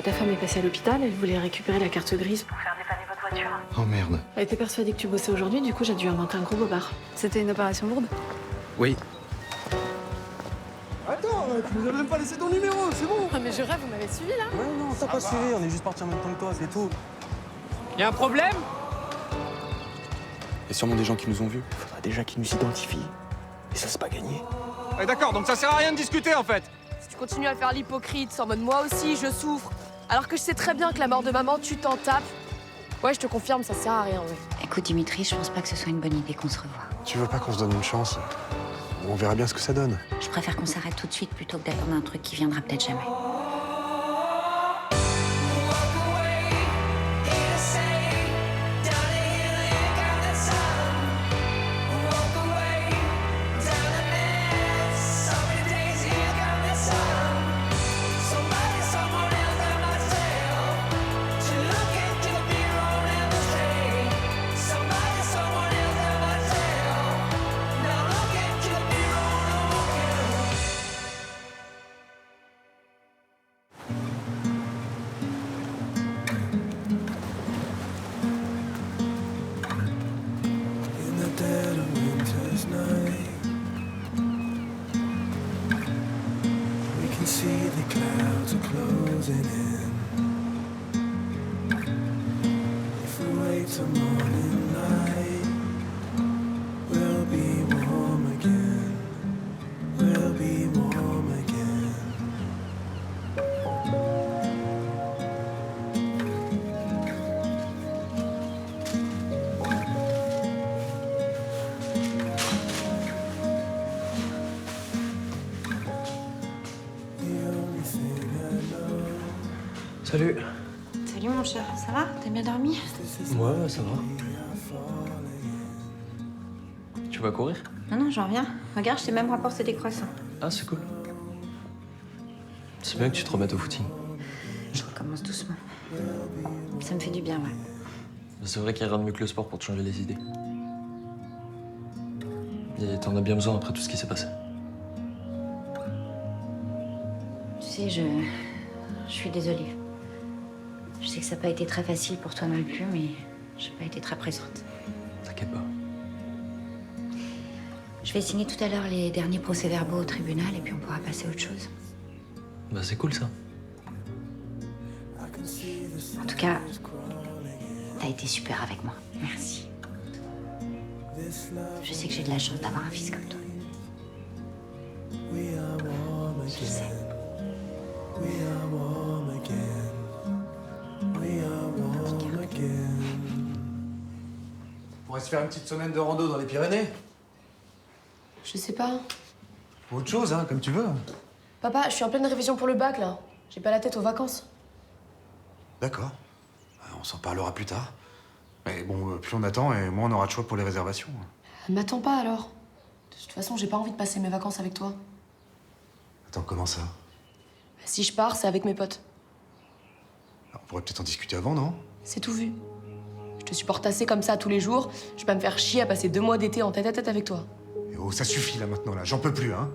Ta femme est passée à l'hôpital, elle voulait récupérer la carte grise pour faire dépanner votre voiture. Oh merde. Elle était persuadée que tu bossais aujourd'hui, du coup j'ai dû inventer un gros bobard. C'était une opération lourde? Oui. Attends, tu nous as même pas laissé ton numéro, c'est bon. Ah mais je rêve, vous m'avez suivi là? Ouais, non, t'as pas suivi, on est juste partis en même temps que toi, c'est tout. Y a un problème? Il y a sûrement des gens qui nous ont vus. Faudra déjà qu'ils nous identifient. Et ça, c'est pas gagné. Ouais, d'accord, donc ça sert à rien de discuter en fait. Si tu continues à faire l'hypocrite, en mode moi aussi, je souffre, alors que je sais très bien que la mort de maman, tu t'en tapes. Ouais, je te confirme, ça sert à rien, ouais. Écoute, Dimitri, je pense pas que ce soit une bonne idée qu'on se revoie. Tu veux pas qu'on se donne une chance? On verra bien ce que ça donne. Je préfère qu'on s'arrête tout de suite plutôt que d'attendre un truc qui viendra peut-être jamais. See the clouds are closing in. If we wait till morning light, we'll be warm again. We'll be warm again. Salut. Salut mon cher, ça va? T'as bien dormi? Ouais, ça va. Tu vas courir? Non, j'en reviens. Regarde, je t'ai même rapporté des croissants. Ah, c'est cool. C'est bien que tu te remettes au footing. Je recommence doucement. Ça me fait du bien, ouais. C'est vrai qu'il n'y a rien de mieux que le sport pour te changer les idées. Et t'en as bien besoin après tout ce qui s'est passé. Tu sais, je suis désolée. Je sais que ça n'a pas été très facile pour toi non plus, mais j'ai pas été très présente. T'inquiète pas. Je vais signer tout à l'heure les derniers procès-verbaux au tribunal et puis on pourra passer à autre chose. Bah c'est cool ça. En tout cas, t'as été super avec moi. Merci. Je sais que j'ai de la chance d'avoir un fils comme toi. Je le sais. On va se faire une petite semaine de rando dans les Pyrénées. Je sais pas. Autre chose, hein, comme tu veux. Papa, je suis en pleine révision pour le bac, là. J'ai pas la tête aux vacances. D'accord. On s'en parlera plus tard. Mais bon, plus on attend et moins on aura de choix pour les réservations. M'attends pas, alors. De toute façon, j'ai pas envie de passer mes vacances avec toi. Attends, comment ça? Si je pars, c'est avec mes potes. On pourrait peut-être en discuter avant, non? C'est tout vu. Je te supporte assez comme ça tous les jours. Je vais pas me faire chier à passer 2 mois d'été en tête-à-tête avec toi. Et oh, ça suffit là maintenant, là. J'en peux plus, hein.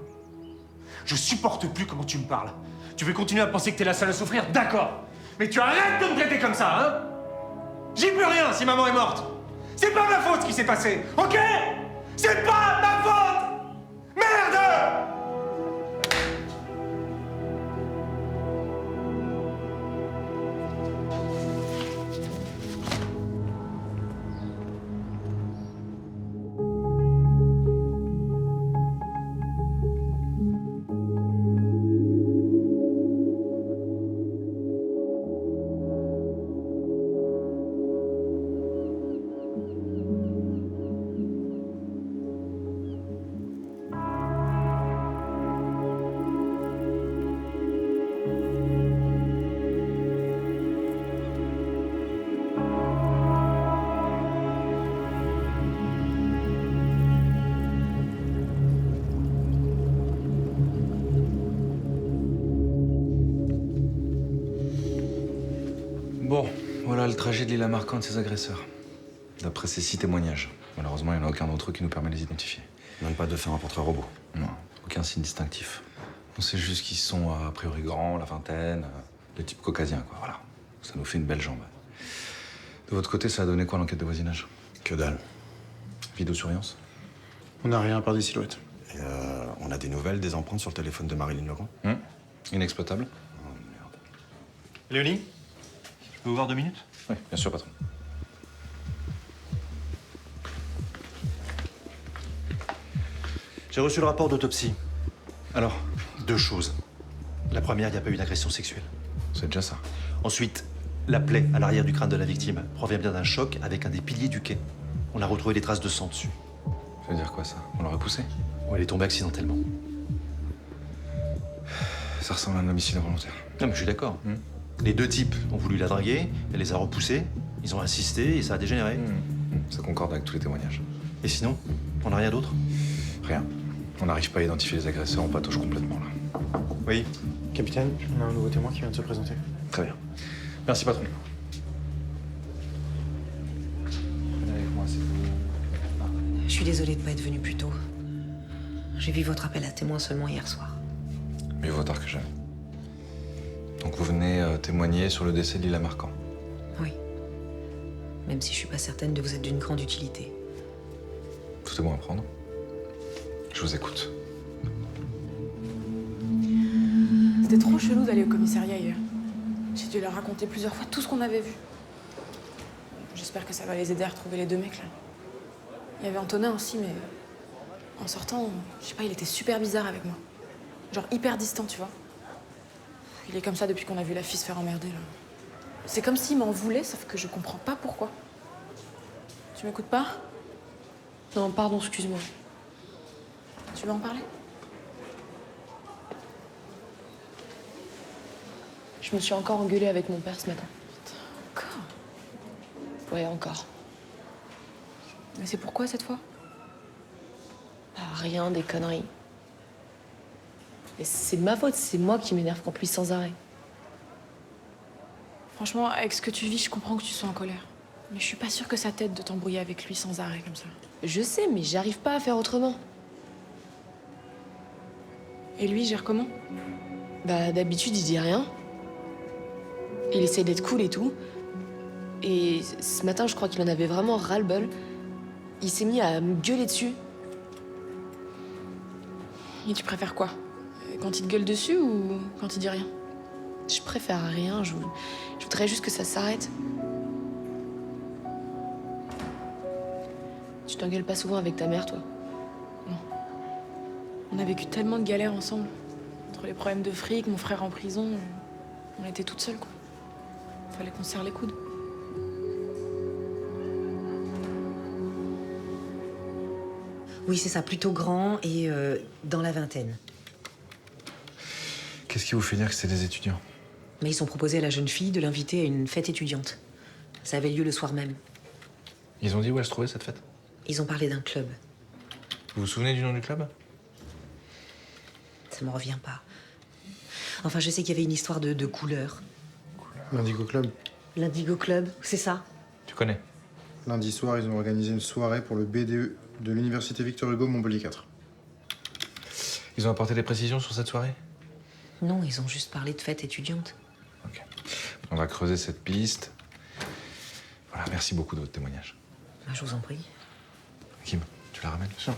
Je supporte plus comment tu me parles. Tu veux continuer à penser que t'es la seule à souffrir? D'accord. Mais tu arrêtes de me traiter comme ça, hein? J'y peux rien si maman est morte. C'est pas ma faute ce qui s'est passé, ok? C'est pas ma faute! Merde! Bon, voilà le trajet de Lila Marquand et de ses agresseurs. D'après ces 6 témoignages. Malheureusement, il n'y en a aucun d'entre eux qui nous permet de les identifier. Même pas de faire un portrait robot. Non, aucun signe distinctif. On sait juste qu'ils sont a priori grands, la vingtaine. Le type caucasien, quoi, voilà. Ça nous fait une belle jambe. De votre côté, ça a donné quoi l'enquête de voisinage? Que dalle. Vidéosurveillance? On n'a rien à part des silhouettes. Et on a des nouvelles, des empreintes sur le téléphone de Marilyn Legrand. Inexploitable? Oh merde. Léonie, je peux vous voir 2 minutes? Oui, bien sûr, patron. J'ai reçu le rapport d'autopsie. Alors? 2 choses. La première, il n'y a pas eu d'agression sexuelle. C'est déjà ça. Ensuite, la plaie à l'arrière du crâne de la victime provient bien d'un choc avec un des piliers du quai. On a retrouvé des traces de sang dessus. Ça veut dire quoi, ça? On l'aurait poussé? Ou elle est tombée accidentellement. Ça ressemble à un homicide involontaire. Non, mais je suis d'accord. Les 2 types ont voulu la draguer, elle les a repoussés, ils ont insisté et ça a dégénéré. Ça concorde avec tous les témoignages. Et sinon, on n'a rien d'autre? Rien. On n'arrive pas à identifier les agresseurs, on patauge complètement là. Oui. Capitaine, on a un nouveau témoin qui vient de se présenter. Très bien. Merci, patron. Je suis désolée de pas être venue plus tôt. J'ai vu votre appel à témoin seulement hier soir. Mieux vaut tard que jamais. Donc vous venez témoigner sur le décès de Lila Marquand. Oui. Même si je suis pas certaine de vous être d'une grande utilité. Tout est bon à prendre. Je vous écoute. C'était trop chelou d'aller au commissariat hier. J'ai dû leur raconter plusieurs fois tout ce qu'on avait vu. J'espère que ça va les aider à retrouver les 2 mecs là. Il y avait Antonin aussi, mais en sortant, je sais pas, il était super bizarre avec moi. Genre hyper distant, tu vois. Il est comme ça depuis qu'on a vu la fille se faire emmerder là. C'est comme s'il m'en voulait, sauf que je comprends pas pourquoi. Tu m'écoutes pas? Non, pardon, excuse-moi. Tu veux en parler? Je me suis encore engueulée avec mon père ce matin. Encore? Ouais, encore. Mais c'est pourquoi cette fois? Rien, des conneries. Et c'est de ma faute, c'est moi qui m'énerve contre lui sans arrêt. Franchement, avec ce que tu vis, je comprends que tu sois en colère. Mais je suis pas sûre que ça t'aide de t'embrouiller avec lui sans arrêt comme ça. Je sais, mais j'arrive pas à faire autrement. Et lui, il gère comment? Bah, d'habitude, il dit rien. Il essaie d'être cool et tout. Et ce matin, je crois qu'il en avait vraiment ras-le-bol. Il s'est mis à me gueuler dessus. Et tu préfères quoi? Quand il te gueule dessus ou quand il dit rien? Je préfère rien, je voudrais juste que ça s'arrête. Tu t'engueules pas souvent avec ta mère, toi? Non. On a vécu tellement de galères ensemble. Entre les problèmes de fric, mon frère en prison, on était toutes seules, quoi. Fallait qu'on se serre les coudes. Oui, c'est ça, plutôt grand et dans la vingtaine. Qu'est-ce qui vous fait dire que c'est des étudiants? Mais ils ont proposé à la jeune fille de l'inviter à une fête étudiante. Ça avait lieu le soir même. Ils ont dit où elle se trouvait cette fête? Ils ont parlé d'un club. Vous vous souvenez du nom du club? Ça me revient pas. Enfin, je sais qu'il y avait une histoire de couleurs. L'Indigo Club. L'Indigo Club, c'est ça? Tu connais? Lundi soir, ils ont organisé une soirée pour le BDE de l'Université Victor Hugo Montpellier 4. Ils ont apporté des précisions sur cette soirée? Non, ils ont juste parlé de fête étudiante. Ok. On va creuser cette piste. Voilà, merci beaucoup de votre témoignage. Bah, je vous en prie. Kim, tu la ramènes? Bien sûr.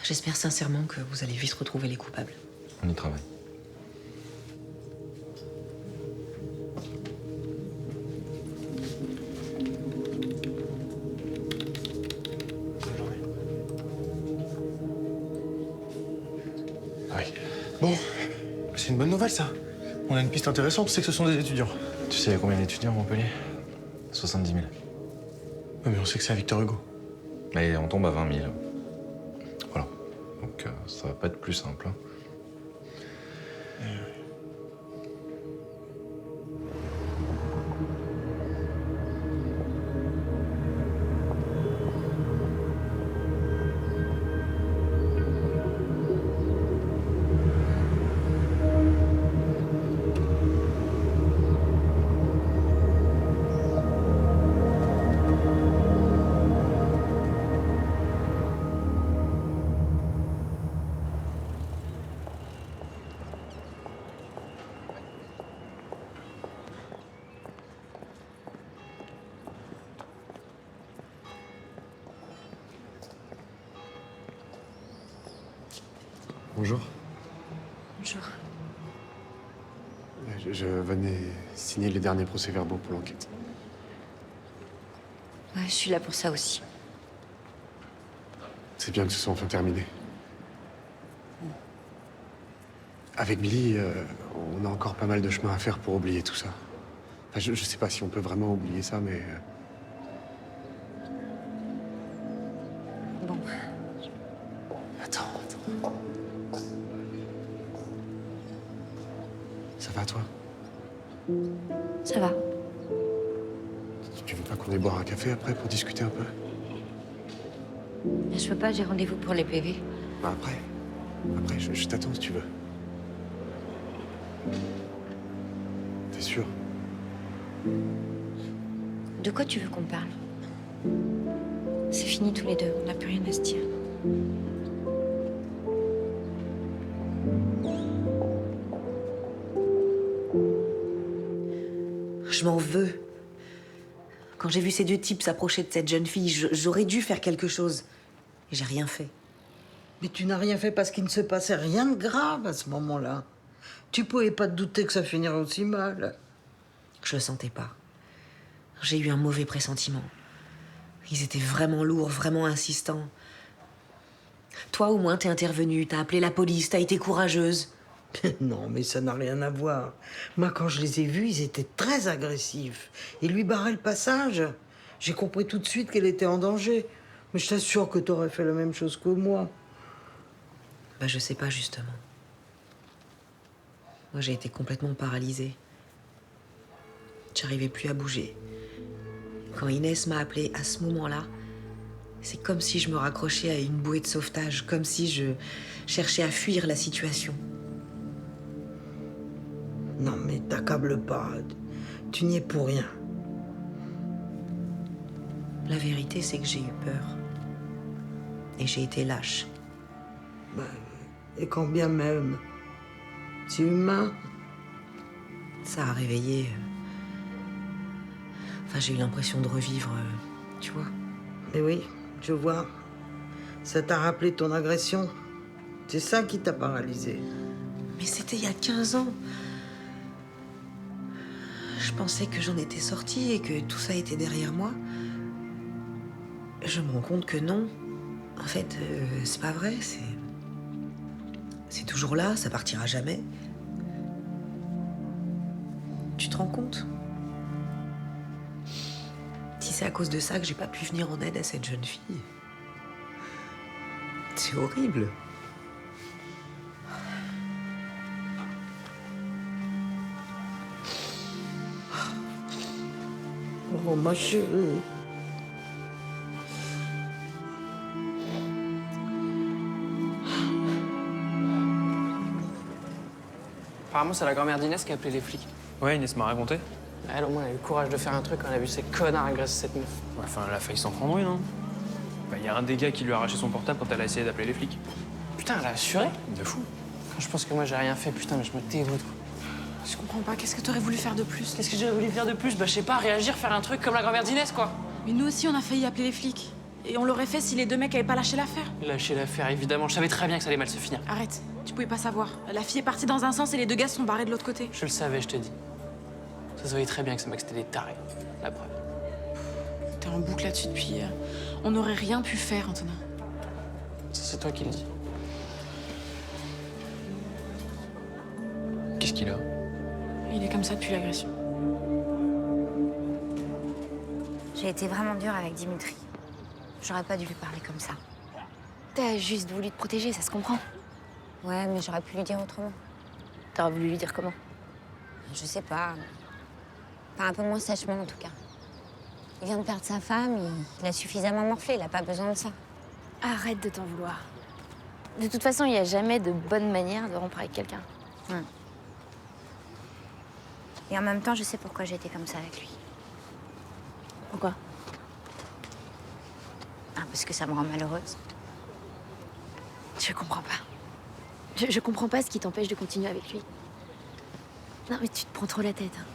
J'espère sincèrement que vous allez vite retrouver les coupables. On y travaille. Bon, c'est une bonne nouvelle, ça. On a une piste intéressante, c'est que ce sont des étudiants. Tu sais, il y a combien d'étudiants à Montpellier? 70 000. Ouais, mais on sait que c'est à Victor Hugo. Et on tombe à 20 000. Voilà. Donc ça va pas être plus simple. Hein. Bonjour. Bonjour. Je venais signer les derniers procès-verbaux pour l'enquête. Ouais, je suis là pour ça aussi. C'est bien que ce soit enfin terminé. Avec Billy, on a encore pas mal de chemin à faire pour oublier tout ça. Enfin, je sais pas si on peut vraiment oublier ça, mais... Bon. Attends. Ça va, toi? Ça va. Tu veux pas qu'on aille boire un café après pour discuter un peu? Je peux pas, j'ai rendez-vous pour les PV. Bah après. Après, je t'attends si tu veux. T'es sûr? De quoi tu veux qu'on parle? C'est fini tous les deux, on n'a plus rien à se dire. Je m'en veux. Quand j'ai vu ces deux types s'approcher de cette jeune fille, j'aurais dû faire quelque chose. Et j'ai rien fait. Mais tu n'as rien fait parce qu'il ne se passait rien de grave à ce moment-là. Tu pouvais pas te douter que ça finirait aussi mal. Je le sentais pas. J'ai eu un mauvais pressentiment. Ils étaient vraiment lourds, vraiment insistants. Toi, au moins, t'es intervenue, t'as appelé la police, t'as été courageuse. Non, mais ça n'a rien à voir. Moi, quand je les ai vus, ils étaient très agressifs. Ils lui barraient le passage. J'ai compris tout de suite qu'elle était en danger. Mais je t'assure que t'aurais fait la même chose que moi. Bah, je sais pas, justement. Moi, j'ai été complètement paralysée. J'arrivais plus à bouger. Quand Inès m'a appelée à ce moment-là, c'est comme si je me raccrochais à une bouée de sauvetage, comme si je cherchais à fuir la situation. Non, mais t'accable pas. Tu n'y es pour rien. La vérité, c'est que j'ai eu peur. Et j'ai été lâche. Bah, et quand bien même, c'est humain. Ça a réveillé... Enfin, j'ai eu l'impression de revivre, tu vois. Mais oui, je vois. Ça t'a rappelé ton agression. C'est ça qui t'a paralysé. Mais c'était il y a 15 ans. Je pensais que j'en étais sortie et que tout ça était derrière moi. Je me rends compte que non. En fait, c'est pas vrai, c'est toujours là, ça partira jamais. Tu te rends compte? Si c'est à cause de ça que j'ai pas pu venir en aide à cette jeune fille. C'est horrible. Oh, ma chérie. Apparemment, c'est la grand-mère d'Inès qui a appelé les flics. Ouais, Inès m'a raconté. Elle, au moins, elle a eu le courage de faire un truc quand elle a vu ces connards agresser cette meuf. Ouais, enfin, elle a failli s'en prendre une, hein. Bah, y a un des gars qui lui a arraché son portable quand elle a essayé d'appeler les flics. Putain, elle a assuré. De fou. Quand je pense que moi, j'ai rien fait, putain, mais je me dégoûte, quoi. Je comprends pas, qu'est-ce que t'aurais voulu faire de plus? Qu'est-ce que j'aurais voulu faire de plus? Bah, je sais pas, réagir, faire un truc comme la grand-mère d'Inès, quoi. Mais nous aussi, on a failli appeler les flics. Et on l'aurait fait si les deux mecs avaient pas lâché l'affaire. Lâcher l'affaire, évidemment. Je savais très bien que ça allait mal se finir. Arrête, tu pouvais pas savoir. La fille est partie dans un sens et les deux gars se sont barrés de l'autre côté. Je le savais, je te dis. Ça se voyait très bien que ces mecs, c'était des tarés. La preuve. T'es en boucle là-dessus depuis... On n'aurait rien pu faire, Antonin. Ça, c'est toi qui le dis. Qu'est-ce qu'il a? Il est comme ça depuis l'agression. J'ai été vraiment dure avec Dimitri. J'aurais pas dû lui parler comme ça. T'as juste voulu te protéger, ça se comprend. Ouais, mais j'aurais pu lui dire autrement. T'aurais voulu lui dire comment? Je sais pas. Enfin, un peu moins sèchement, en tout cas. Il vient de perdre sa femme, il a suffisamment morflé, il a pas besoin de ça. Arrête de t'en vouloir. De toute façon, il n'y a jamais de bonne manière de rompre avec quelqu'un. Et en même temps, je sais pourquoi j'ai été comme ça avec lui. Pourquoi? Ah, parce que ça me rend malheureuse. Je comprends pas. Je comprends pas ce qui t'empêche de continuer avec lui. Non, mais tu te prends trop la tête. Hein.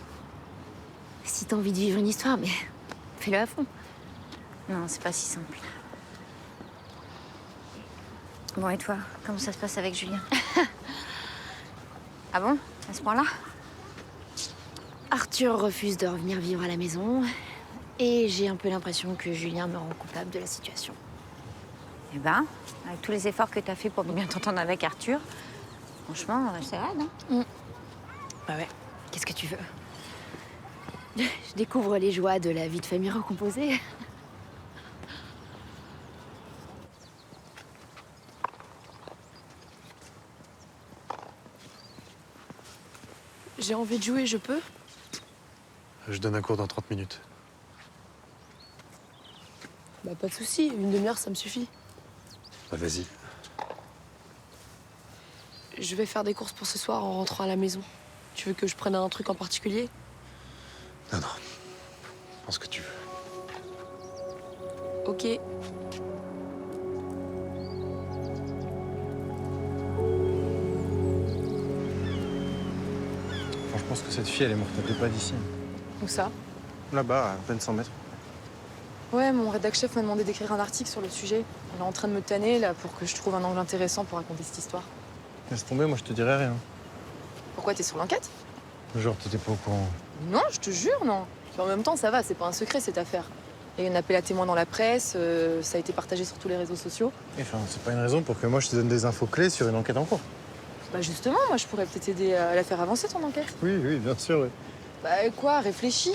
Si t'as envie de vivre une histoire, mais fais-le à fond. Non, c'est pas si simple. Bon, et toi, comment ça se passe avec Julien? Ah bon? À ce point-là? Arthur refuse de revenir vivre à la maison. Et j'ai un peu l'impression que Julien me rend coupable de la situation. Eh ben, avec tous les efforts que t'as fait pour bien t'entendre avec Arthur, franchement, c'est vrai, non? Bah ouais, qu'est-ce que tu veux? Je découvre les joies de la vie de famille recomposée. J'ai envie de jouer, je peux? Je donne un cours dans 30 minutes. Bah pas de souci, une demi-heure ça me suffit. Bah vas-y. Je vais faire des courses pour ce soir en rentrant à la maison. Tu veux que je prenne un truc en particulier? Non, non. Prends ce que tu veux. Ok. Enfin, je pense que cette fille, elle est morte à 2 pas d'ici. Où ça? Là-bas, à peine 100 mètres. Ouais, mon rédac-chef m'a demandé d'écrire un article sur le sujet. Il est en train de me tanner, là, pour que je trouve un angle intéressant pour raconter cette histoire. Laisse tomber, moi je te dirais rien. Pourquoi t'es sur l'enquête? Genre, t'étais pas au courant. Non, je te jure, non. Puis en même temps, ça va, c'est pas un secret, cette affaire. Il y a eu un appel à témoins dans la presse, ça a été partagé sur tous les réseaux sociaux. Enfin, c'est pas une raison pour que moi je te donne des infos clés sur une enquête en cours. Bah justement, moi, je pourrais peut-être aider à la faire avancer, ton enquête. Oui, oui, bien sûr, oui. Bah quoi, réfléchis.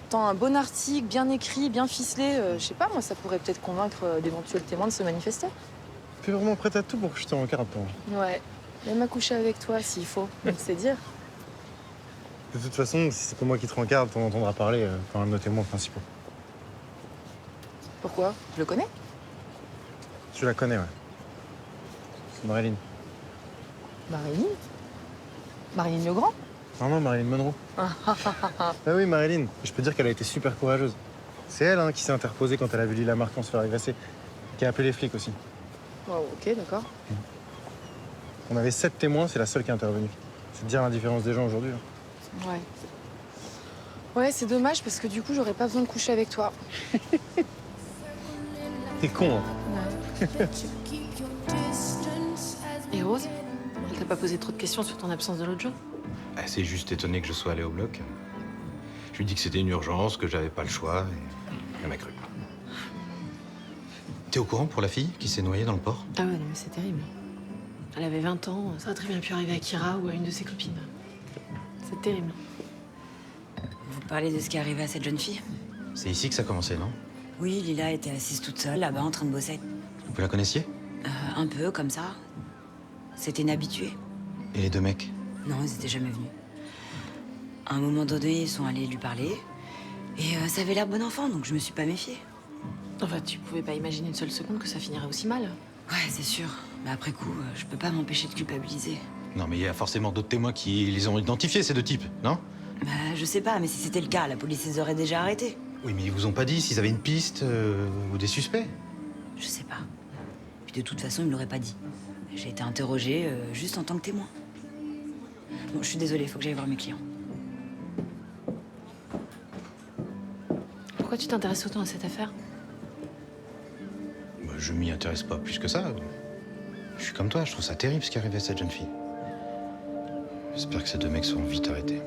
Attends, un bon article, bien écrit, bien ficelé, je sais pas, moi, ça pourrait peut-être convaincre d'éventuels témoins de se manifester. T'es vraiment prête à tout pour que je te regarde, toi. Ouais, même à coucher avec toi, s'il faut, donc c'est dire. De toute façon, si c'est pas moi qui te rencarde, t'en entendras parler par un de nos témoins principaux. Pourquoi? Je le connais? Tu la connais, ouais. C'est Marilyn. Marilyn? Marilyn Legrand? Non, non, Marilyn Monroe. Ah oui, Marilyn. Je peux dire qu'elle a été super courageuse. C'est elle qui s'est interposée quand elle a vu Lila Marquand se faire agresser. Qui a appelé les flics aussi. Oh, ok, d'accord. On avait 7 témoins, c'est la seule qui est intervenue. C'est dire l'indifférence des gens aujourd'hui. Hein. Ouais. Ouais, c'est dommage parce que du coup, j'aurais pas besoin de coucher avec toi. T'es con, hein. Et Rose? Elle t'a pas posé trop de questions sur ton absence de l'autre jour? Elle s'est juste étonnée que je sois allé au bloc. Je lui ai dit que c'était une urgence, que j'avais pas le choix, et elle m'a cru. T'es au courant pour la fille qui s'est noyée dans le port? Ah ouais, non mais c'est terrible. Elle avait 20 ans, ça aurait très bien pu arriver à Kira ou à une de ses copines. C'est terrible. Vous parlez de ce qui est arrivé à cette jeune fille? C'est ici que ça a commencé, non? Oui, Lila était assise toute seule là-bas en train de bosser. Vous la connaissiez? Un peu, comme ça. C'était une habituée. Et les 2 mecs? Non, ils étaient jamais venus. À un moment donné, ils sont allés lui parler. Et ça avait l'air bon enfant, donc je me suis pas méfiée. Enfin, tu pouvais pas imaginer une seule seconde que ça finirait aussi mal. Ouais, c'est sûr. Mais après coup, je peux pas m'empêcher de culpabiliser. Non, mais il y a forcément d'autres témoins qui les ont identifiés, ces 2 types, non? Bah, je sais pas, mais si c'était le cas, la police les aurait déjà arrêtés. Oui, mais ils vous ont pas dit s'ils avaient une piste ou des suspects? Je sais pas. Puis de toute façon, ils me l'auraient pas dit. J'ai été interrogée juste en tant que témoin. Bon, je suis désolée, faut que j'aille voir mes clients. Pourquoi tu t'intéresses autant à cette affaire? Bah, je m'y intéresse pas plus que ça. Je suis comme toi, je trouve ça terrible ce qui est arrivé à cette jeune fille. J'espère que ces 2 mecs seront vite arrêtés.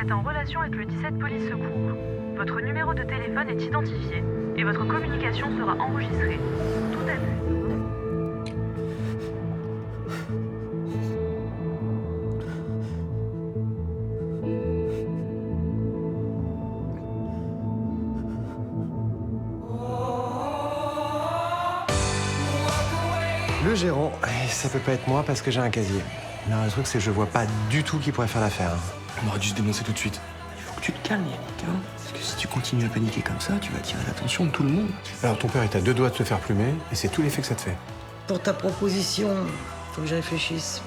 êtes en relation avec le 17 Police Secours. Votre numéro de téléphone est identifié et votre communication sera enregistrée. Tout à fait. Le gérant, ça peut pas être moi parce que j'ai un casier. Non, le truc, c'est que je vois pas du tout qui pourrait faire l'affaire. On aurait dû se dénoncer tout de suite. Il faut que tu te calmes, Yannick, hein. Parce que si tu continues à paniquer comme ça, tu vas attirer l'attention de tout le monde. Alors, ton père est à 2 doigts de se faire plumer, et c'est tout l'effet que ça te fait. Pour ta proposition, faut que je réfléchisse.